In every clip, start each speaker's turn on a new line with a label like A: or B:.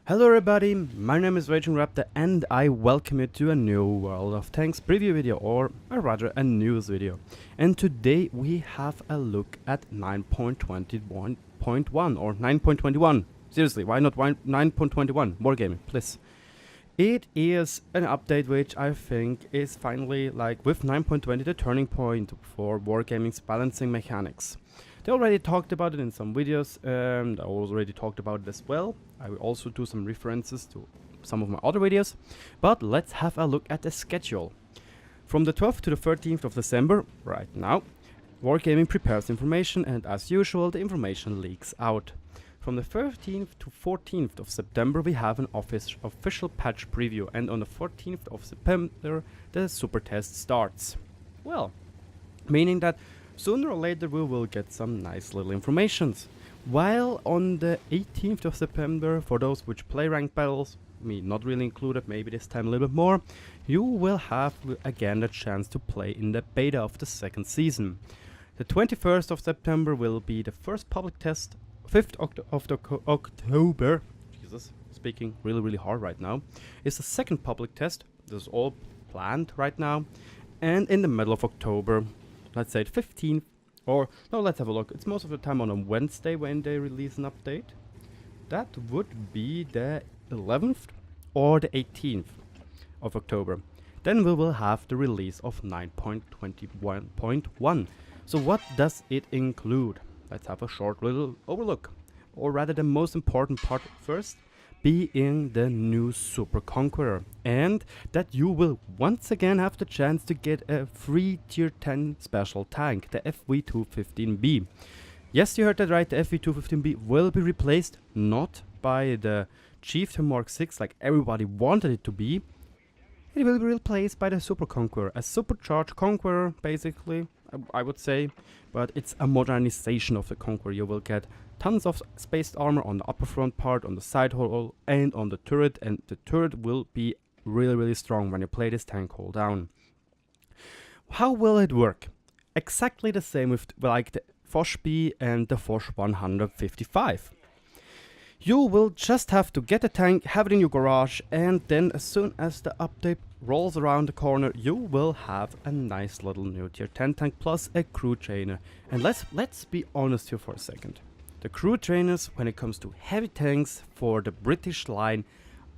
A: Hello everybody, my name is RagingRaptor and I welcome you to a new World of Tanks preview video, or rather a news video. And today we have a look at 9.21.1 or 9.21. Seriously, why not 9.21? Wargaming, please. It is an update which I think is finally, like with 9.20, the turning point for Wargaming's balancing mechanics. They already talked about it in some videos, and I already talked about it as well. I will also do some references to some of my other videos, but let's have a look at the schedule. From the 12th to the 13th of December, right now, Wargaming prepares information, and as usual the information leaks out. From the 13th to 14th of September we have an official patch preview, and on the 14th of September the super test starts. Well, meaning that sooner or later we will get some nice little informations. While on the 18th of September, for those which play ranked battles, me not really included, maybe this time a little bit more, you will have again the chance to play in the beta of the second season. The 21st of September will be the first public test. 5th of October, Jesus, speaking really hard right now, is the second public test. This is all planned right now. And in the middle of October, let's say the 15th, or no, let's have a look. It's most of the time on a Wednesday when they release an update. That would be the 11th or the 18th of October. Then we will have the release of 9.21.1. So what does it include? Let's have a short little overlook, or rather the most important part first, being the new Super Conqueror, and that you will once again have the chance to get a free tier 10 special tank, the FV215B. Yes, you heard that right, the FV215B will be replaced not by the Chieftain Mark 6 like everybody wanted it to be. It will be replaced by the Super Conqueror, a supercharged Conqueror basically, I would say, but it's a modernization of the Conqueror. You will get tons of spaced armor on the upper front part, on the side hull, and on the turret, and the turret will be really strong when you play this tank hull down. How will it work? Exactly the same with like the Foch B and the Foch 155. You will just have to get a tank, have it in your garage, and then as soon as the update rolls around the corner, you will have a nice little new tier 10 tank plus a crew trainer. And let's be honest here for a second. The crew trainers, when it comes to heavy tanks for the British line,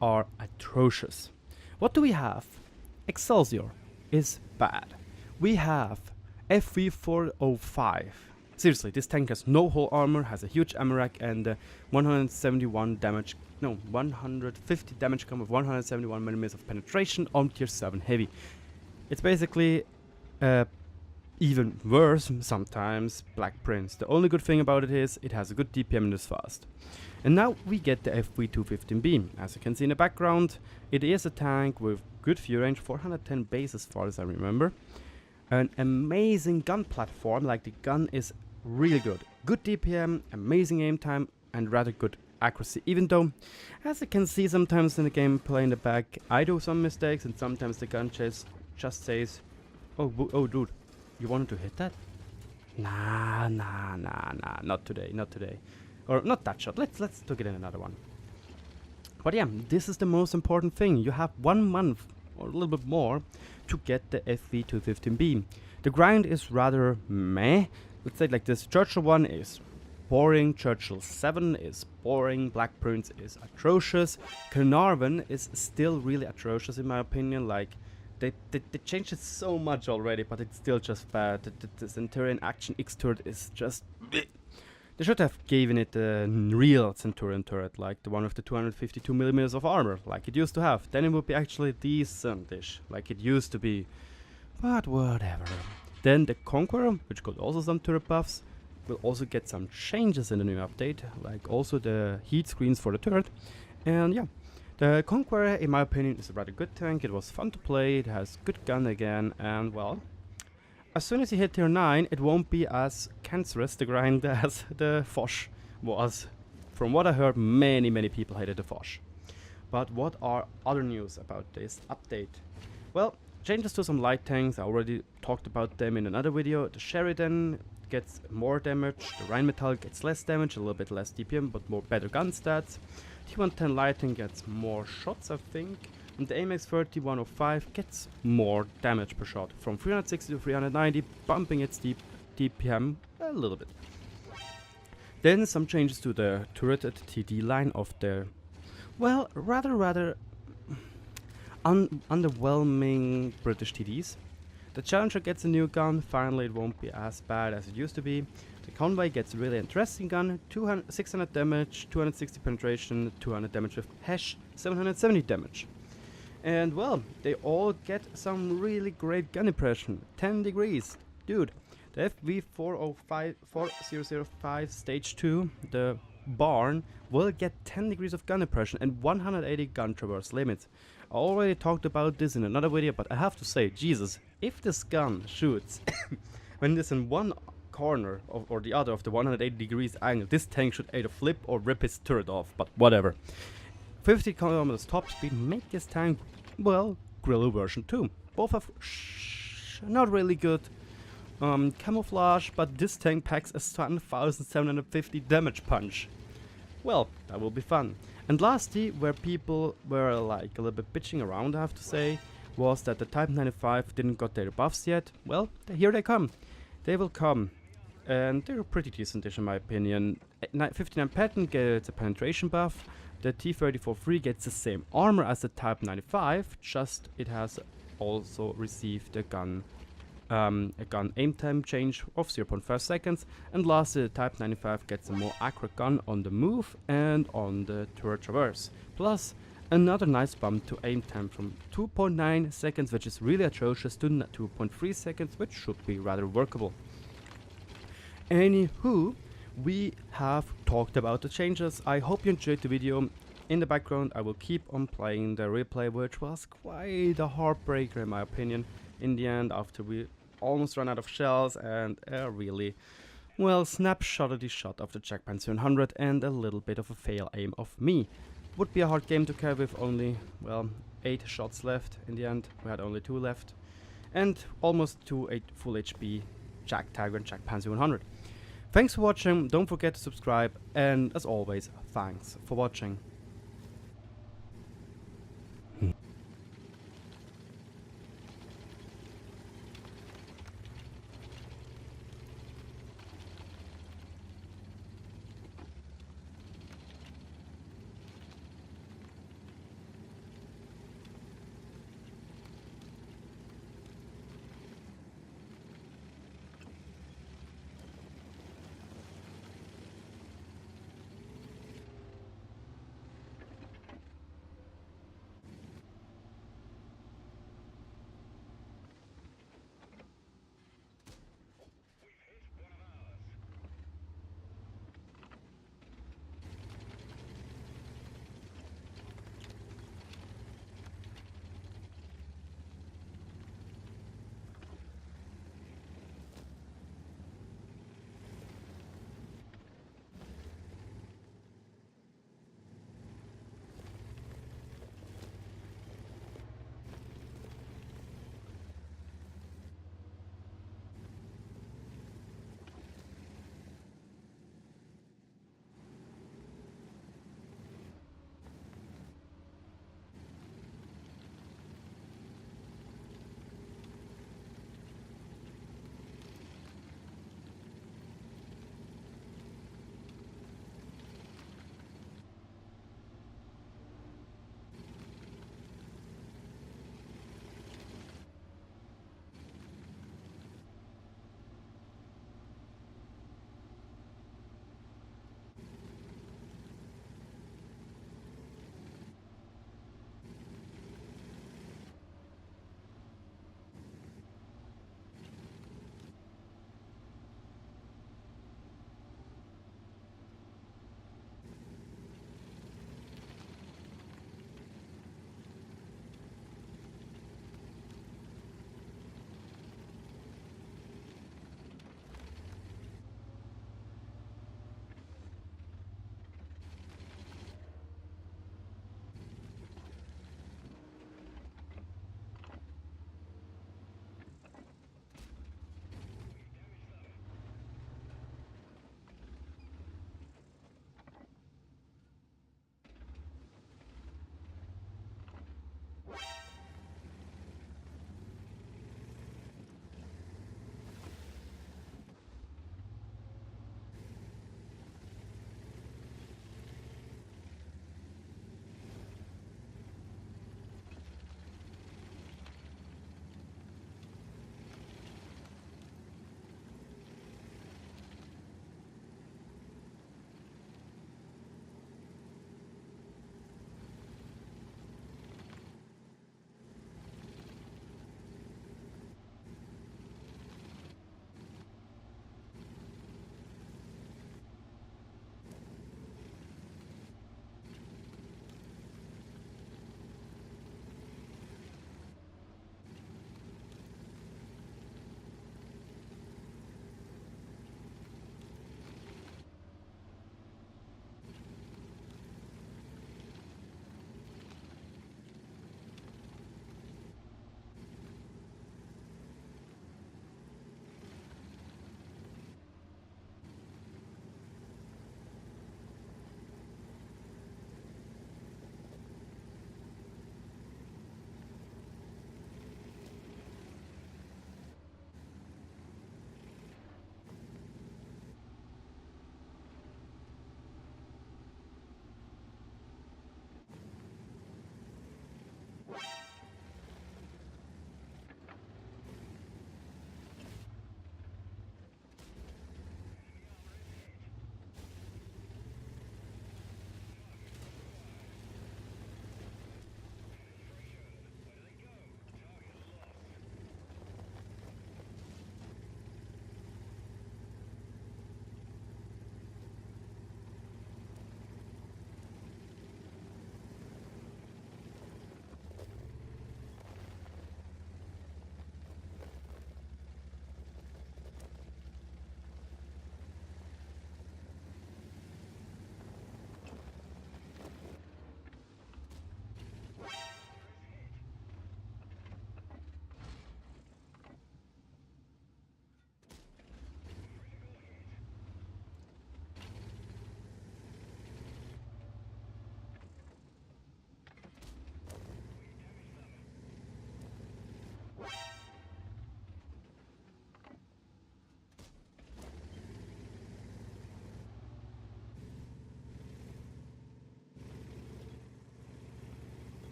A: are atrocious. What do we have? Excelsior is bad. We have FV4005. Seriously, this tank has no hull armor, has a huge ammo rack, and 150 damage come with 171mm of penetration on tier 7 heavy. It's basically even worse sometimes Black Prince. The only good thing about it is it has a good DPM and is fast. And now we get the FV215B. As you can see in the background, it is a tank with good view range, 410 base as far as I remember. An amazing gun platform, like the gun is really good. Good DPM, amazing aim time, and rather good accuracy. Even though, as you can see sometimes in the gameplay in the back, I do some mistakes, and sometimes the gun chase just says, oh dude, you wanted to hit that? Nah, not today. Or not that shot, let's take it in another one. But yeah, this is the most important thing. You have 1 month or a little bit more to get the FV215B. The grind is rather meh. Let's say it like this: Churchill 1 is boring, Churchill 7 is boring, Black Prince is atrocious, Carnarvon is still really atrocious in my opinion. Like they changed it so much already, but it's still just bad. The Centurion Action X turret is just bleh. They should have given it a real Centurion turret, like the one with the 252mm of armor, like it used to have. Then it would be actually decent-ish, like it used to be. But whatever. Then the Conqueror, which got also some turret buffs, will also get some changes in the new update, like also the heat screens for the turret. And yeah, the Conqueror, in my opinion, is a rather good tank. It was fun to play, it has good gun again, and well, as soon as you hit tier 9, it won't be as cancerous, the grind, as the Foch was. From what I heard, many people hated the Foch. But what are other news about this update? Well, changes to some light tanks. I already talked about them in another video. The Sheridan gets more damage, the Rheinmetall gets less damage, a little bit less DPM, but more better gun stats. T110 Lightning gets more shots, I think, and the FV4005 gets more damage per shot, from 360 to 390, bumping its DPM a little bit. Then some changes to the turreted TD line of the, well, rather underwhelming British TDs. The Challenger gets a new gun, finally it won't be as bad as it used to be. The Convoy gets a really interesting gun, 600 damage, 260 penetration, 200 damage with hash, 770 damage. And well, they all get some really great gun impression, 10 degrees. Dude, the FV4005 Stage II, the barn, will get 10 degrees of gun impression and 180 gun traverse limits. I already talked about this in another video, but I have to say, Jesus, if this gun shoots when it's in one corner or the other of the 180 degrees angle, this tank should either flip or rip its turret off, but whatever. 50 kilometers top speed make this tank, well, Grillo version 2. Both have not really good camouflage, but this tank packs a 1750 damage punch. Well, that will be fun. And lastly, where people were like a little bit bitching around, I have to say, was that the Type 95 didn't got their buffs yet. Well, here they come. They will come. And they're a pretty decent-ish in my opinion. 59 Pattern gets a penetration buff. The T-34-3 gets the same armor as the Type 95, just it has also received a gun aim time change of 0.5 seconds. And lastly, the Type 95 gets a more accurate gun on the move and on the turret traverse. Plus, another nice bump to aim time from 2.9 seconds, which is really atrocious, to 2.3 seconds, which should be rather workable. Anywho, we have talked about the changes. I hope you enjoyed the video. In the background, I will keep on playing the replay, which was quite a heartbreaker in my opinion. In the end, after we almost ran out of shells and a really, well, snapshotty shot of the Jackpan 700 and a little bit of a fail aim of me. Would be a hard game to carry with only, well, 8 shots left. In the end, we had only 2 left. And almost 2 full HP Jack Tiger and Jackpan 700. Thanks for watching, don't forget to subscribe, and as always, thanks for watching.